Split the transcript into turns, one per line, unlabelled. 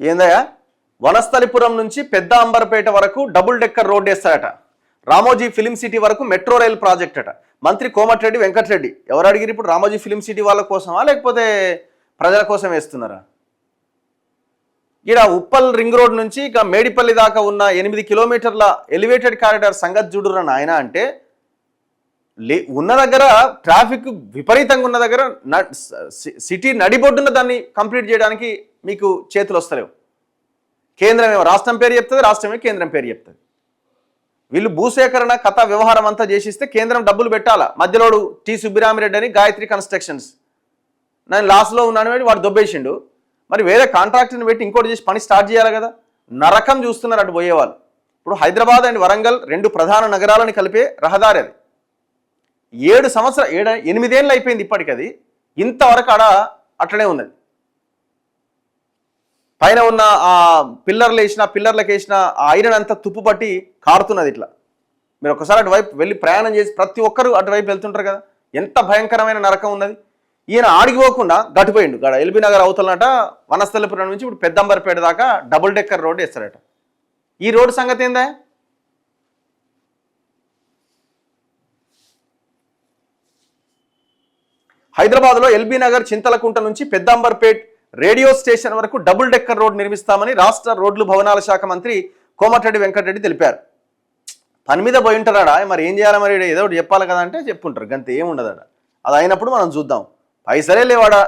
ఏందయ్యా, వనస్థలిపురం నుంచి పెద్ద అంబర్పేట వరకు డబుల్ డెక్కర్ రోడ్ వేస్తారట. రామోజీ ఫిలిం సిటీ వరకు మెట్రో రైల్ ప్రాజెక్ట్ అట. మంత్రి కోమటిరెడ్డి వెంకటరెడ్డి ఎవరు అడిగిరు ఇప్పుడు? రామోజీ ఫిలిం సిటీ వాళ్ళ కోసమా లేకపోతే ప్రజల కోసం వేస్తున్నారా? ఇక్కడ ఉప్పల్ రింగ్ రోడ్ నుంచి ఇక మేడిపల్లి దాకా ఉన్న 8 కిలోమీటర్ల ఎలివేటెడ్ కారిడార్ సంగతి చూడురా నాయన. అంటే ఉన్న దగ్గర ట్రాఫిక్ విపరీతంగా ఉన్న దగ్గర సిటీ నడిబొడ్డున దాన్ని కంప్లీట్ చేయడానికి మీకు చేతులు వస్తలేవు. కేంద్రం ఏమో రాష్ట్రం పేరు చెప్తుంది, రాష్ట్రమే కేంద్రం పేరు చెప్తుంది. వీళ్ళు భూసేకరణ కథ వ్యవహారం అంతా చేసిస్తే కేంద్రం డబ్బులు పెట్టాలా. మధ్యలోడు టి సుబ్బిరామిరెడ్డి అని గాయత్రి కన్స్ట్రక్షన్స్ నేను లాస్లో ఉన్నాను వాడు దొబ్బేసిండు. మరి వేరే కాంట్రాక్టర్ని పెట్టి ఇంకోటి చేసి పని స్టార్ట్ చేయాలి కదా. నరకం చూస్తున్నారు అటు పోయేవాళ్ళు. ఇప్పుడు హైదరాబాద్ అండ్ వరంగల్ 2 ప్రధాన నగరాలను కలిపే రహదారి అది. 8 ఏళ్ళు అయిపోయింది ఇప్పటికి. అది ఇంతవరకు ఆడ అట్లనే ఉన్నది. పైన ఉన్న ఆ పిల్లర్లకు వేసిన ఆ ఐరన్ అంతా తుప్పు పట్టి కారుతున్నది ఇట్లా. మీరు ఒకసారి అటువైపు వెళ్ళి ప్రయాణం చేసి ప్రతి ఒక్కరు అటువైపు వెళ్తుంటారు కదా, ఎంత భయంకరమైన నరకం ఉన్నది. ఈయన ఆడిగిపోకుండా గడిపోయిండు. ఎల్బీ నగర్ అవతలనట వనస్థలిపురం నుంచి ఇప్పుడు పెద్దంబర్పేట దాకా డబుల్ డెక్కర్ రోడ్డు వేస్తారట. ఈ రోడ్డు సంగతి ఏందా? హైదరాబాద్లో ఎల్బీ నగర్ చింతలకుంట నుంచి పెద్దంబర్పేట్ రేడియో స్టేషన్ వరకు డబుల్ డెక్కర్ రోడ్ నిర్మిస్తామని రాష్ట్ర రోడ్లు భవనాల శాఖ మంత్రి కోమటిరెడ్డి వెంకటరెడ్డి తెలిపారు. పని మీద పోయి ఉంటారా, మరి ఏం చేయాలి, మరి ఏదో ఒకటి చెప్పాలి కదా అంటే చెప్పుంటారు, గంతే ఏముండదట. అది అయినప్పుడు మనం చూద్దాం. పైసలే లేవాడా